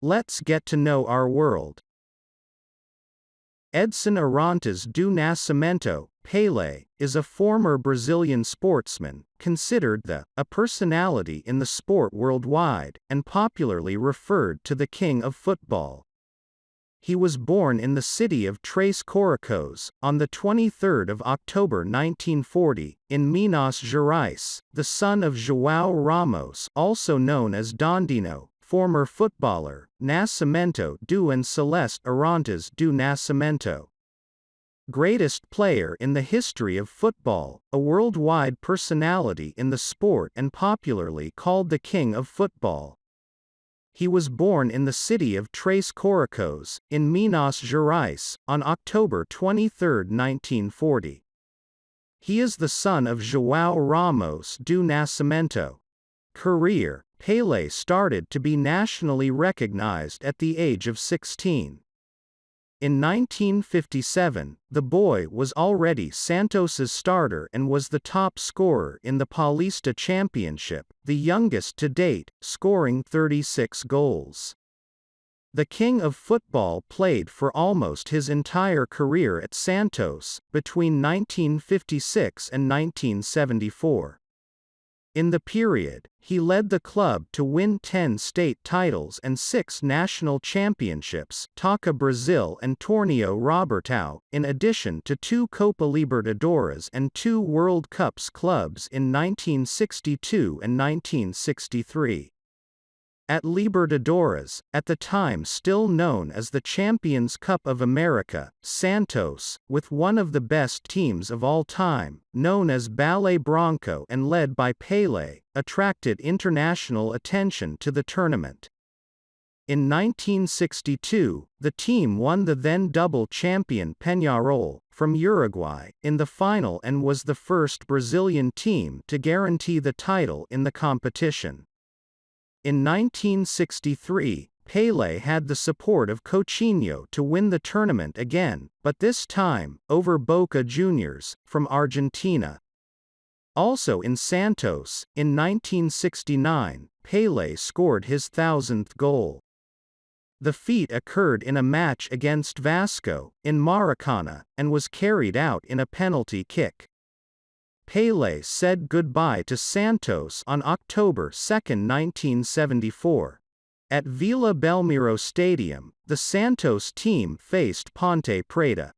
Let's get to know our world. Edson Arantes do Nascimento, Pelé, is a former Brazilian sportsman, considered a personality in the sport worldwide, and popularly referred to the king of football. He was born in the city of Três Coracoes, on the 23rd of October 1940, in Minas Gerais, the son of João Ramos, also known as Dondinho, former footballer, Nascimento do and Celeste Arantes do Nascimento. Greatest player in the history of football, a worldwide personality in the sport and popularly called the King of Football. He was born in the city of Três Coracoes, in Minas Gerais, on October 23, 1940. He is the son of João Ramos do Nascimento. Career: Pelé started to be nationally recognized at the age of 16. In 1957, the boy was already Santos's starter and was the top scorer in the Paulista Championship, the youngest to date, scoring 36 goals. The King of Football played for almost his entire career at Santos, between 1956 and 1974. In the period, he led the club to win 10 state titles and 6 national championships, Taça Brazil and Torneo Robertão, in addition to 2 Copa Libertadores and 2 World Cups clubs in 1962 and 1963. At Libertadores, at the time still known as the Champions Cup of America, Santos, with one of the best teams of all time, known as Ballet Branco and led by Pelé, attracted international attention to the tournament. In 1962, the team won the then double champion Peñarol, from Uruguay, in the final and was the first Brazilian team to guarantee the title in the competition. In 1963, Pelé had the support of Coutinho to win the tournament again, but this time, over Boca Juniors, from Argentina. Also in Santos, in 1969, Pelé scored his 1,000th goal. The feat occurred in a match against Vasco, in Maracana, and was carried out in a penalty kick. Pelé said goodbye to Santos on October 2, 1974. At Vila Belmiro Stadium, the Santos team faced Ponte Preta.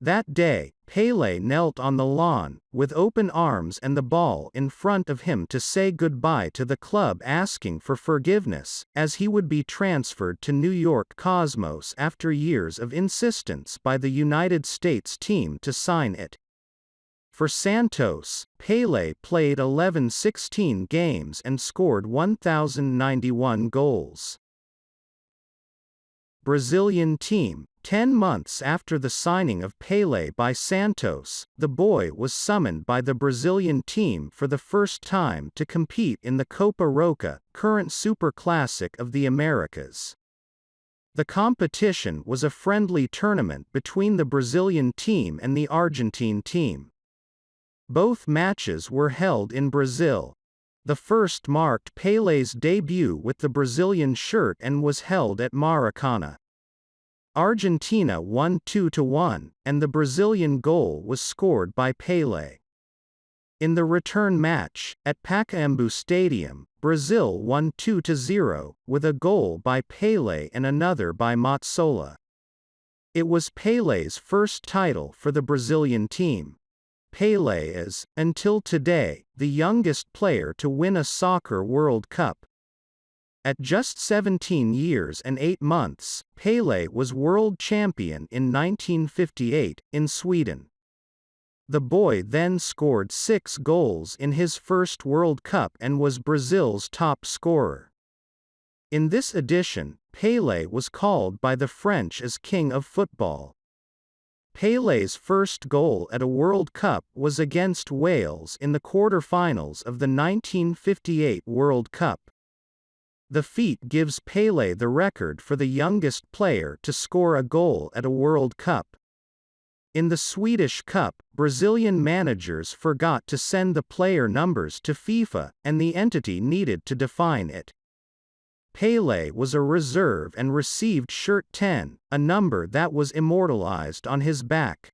That day, Pelé knelt on the lawn, with open arms and the ball in front of him to say goodbye to the club, asking for forgiveness, as he would be transferred to New York Cosmos after years of insistence by the United States team to sign it. For Santos, Pelé played 16 games and scored 1,091 goals. Brazilian team: 10 months after the signing of Pelé by Santos, the boy was summoned by the Brazilian team for the first time to compete in the Copa Roca, current Super Classic of the Americas. The competition was a friendly tournament between the Brazilian team and the Argentine team. Both matches were held in Brazil. The first marked Pelé's debut with the Brazilian shirt and was held at Maracana. Argentina won 2-1, and the Brazilian goal was scored by Pelé. In the return match, at Pacaembu Stadium, Brazil won 2-0, with a goal by Pelé and another by Mazzola. It was Pelé's first title for the Brazilian team. Pelé is, until today, the youngest player to win a soccer World Cup. At just 17 years and 8 months, Pelé was world champion in 1958, in Sweden. The boy then scored 6 goals in his first World Cup and was Brazil's top scorer. In this edition, Pelé was called by the French as King of Football. Pelé's first goal at a World Cup was against Wales in the quarter-finals of the 1958 World Cup. The feat gives Pelé the record for the youngest player to score a goal at a World Cup. In the Swedish Cup, Brazilian managers forgot to send the player numbers to FIFA, and the entity needed to define it. Pelé was a reserve and received shirt 10, a number that was immortalized on his back.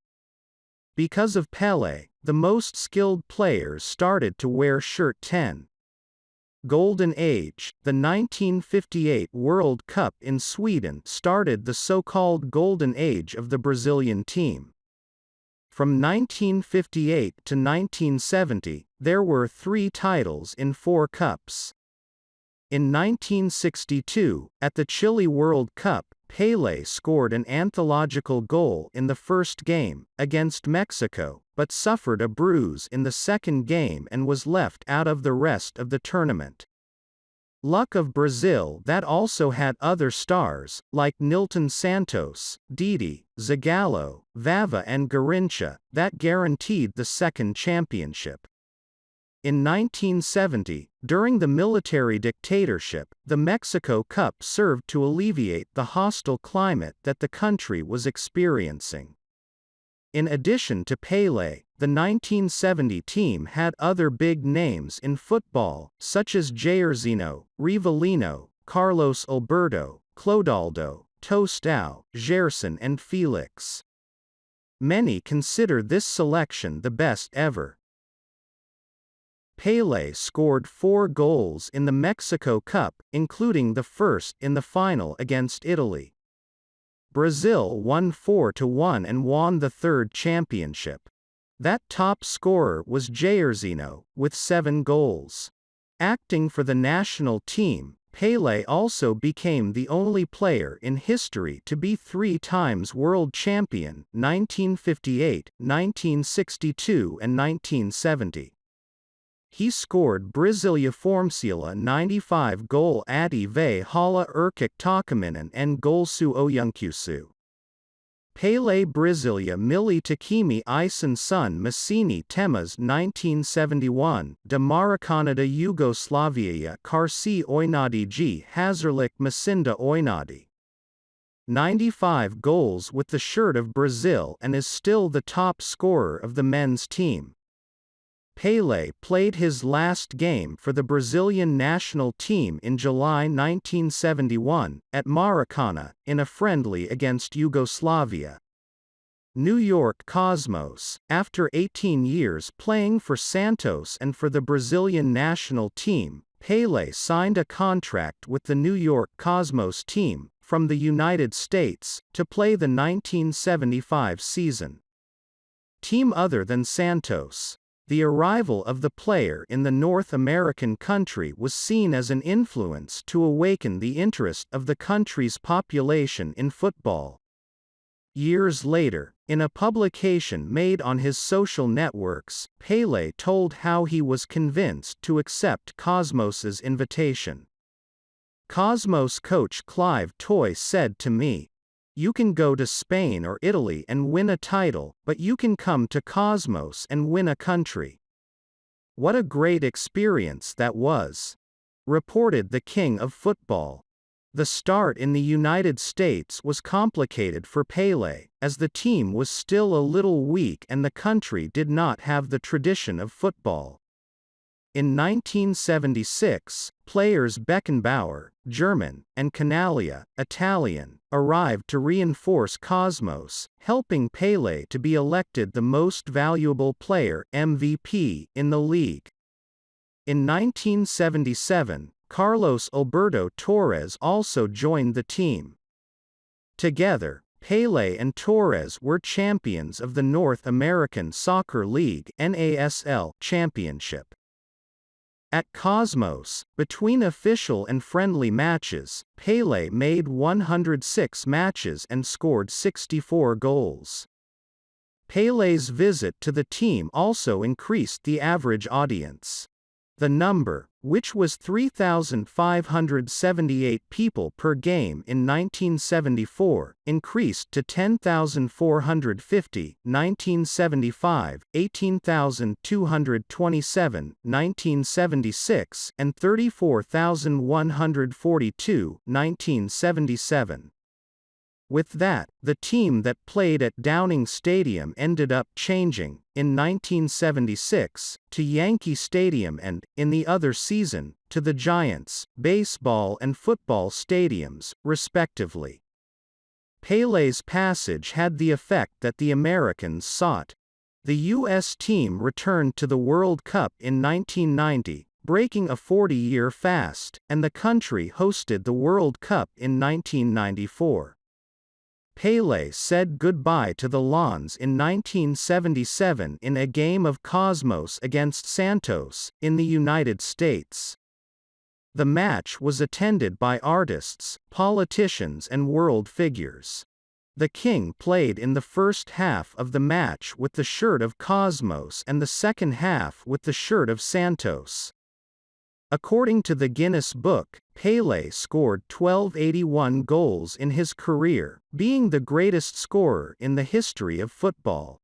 Because of Pelé, the most skilled players started to wear shirt 10. Golden Age, the 1958 World Cup in Sweden started the so-called Golden Age of the Brazilian team. From 1958 to 1970, there were 3 titles in 4 cups. In 1962, at the Chile World Cup, Pelé scored an anthological goal in the first game, against Mexico, but suffered a bruise in the second game and was left out of the rest of the tournament. Luck of Brazil that also had other stars, like Nilton Santos, Didi, Zagallo, Vava and Garrincha, that guaranteed the second championship. In 1970, during the military dictatorship, the Mexico Cup served to alleviate the hostile climate that the country was experiencing. In addition to Pelé, the 1970 team had other big names in football, such as Jairzinho, Rivellino, Carlos Alberto, Clodoaldo, Tostão, Gerson and Felix. Many consider this selection the best ever. Pelé scored 4 goals in the Mexico Cup, including the first in the final against Italy. Brazil won 4-1 and won the third championship. That top scorer was Jairzinho, with 7 goals. Acting for the national team, Pelé also became the only player in history to be 3 times world champion, 1958, 1962 and 1970. He scored Brasilia Formsila 95 goal adi ve hala erkek takımının en golsu oyuncusu. Pelé Brasilia Milli Takimi Isin Sun Massini Temas 1971, de Maracanada Yugoslavia Karsi Oynadi G Hazırlık Masinda Oynadi. 95 goals with the shirt of Brazil and is still the top scorer of the men's team. Pelé played his last game for the Brazilian national team in July 1971, at Maracana, in a friendly against Yugoslavia. New York Cosmos, after 18 years playing for Santos and for the Brazilian national team, Pelé signed a contract with the New York Cosmos team, from the United States, to play the 1975 season. Team other than Santos. The arrival of the player in the North American country was seen as an influence to awaken the interest of the country's population in football. Years later, in a publication made on his social networks, Pelé told how he was convinced to accept Cosmos's invitation. Cosmos coach Clive Toye said to me, "You can go to Spain or Italy and win a title, but you can come to Cosmos and win a country." What a great experience that was! Reported the king of football. The start in the United States was complicated for Pelé, as the team was still a little weak and the country did not have the tradition of football. In 1976, players Beckenbauer, German, and Canaglia, Italian, arrived to reinforce Cosmos, helping Pelé to be elected the most valuable player (MVP) in the league. In 1977, Carlos Alberto Torres also joined the team. Together, Pelé and Torres were champions of the North American Soccer League (NASL) championship. At Cosmos, between official and friendly matches, Pelé made 106 matches and scored 64 goals. Pelé's visit to the team also increased the average audience. The number, which was 3,578 people per game in 1974, increased to 10,450, 1975, 18,227, 1976, and 34,142, 1977. With that, the team that played at Downing Stadium ended up changing, in 1976, to Yankee Stadium and, in the other season, to the Giants, baseball and football stadiums, respectively. Pele's passage had the effect that the Americans sought. The U.S. team returned to the World Cup in 1990, breaking a 40-year fast, and the country hosted the World Cup in 1994. Pele said goodbye to the Lawns in 1977 in a game of Cosmos against Santos, in the United States. The match was attended by artists, politicians and world figures. The King played in the first half of the match with the shirt of Cosmos and the second half with the shirt of Santos. According to the Guinness Book, Pele scored 1281 goals in his career, being the greatest scorer in the history of football.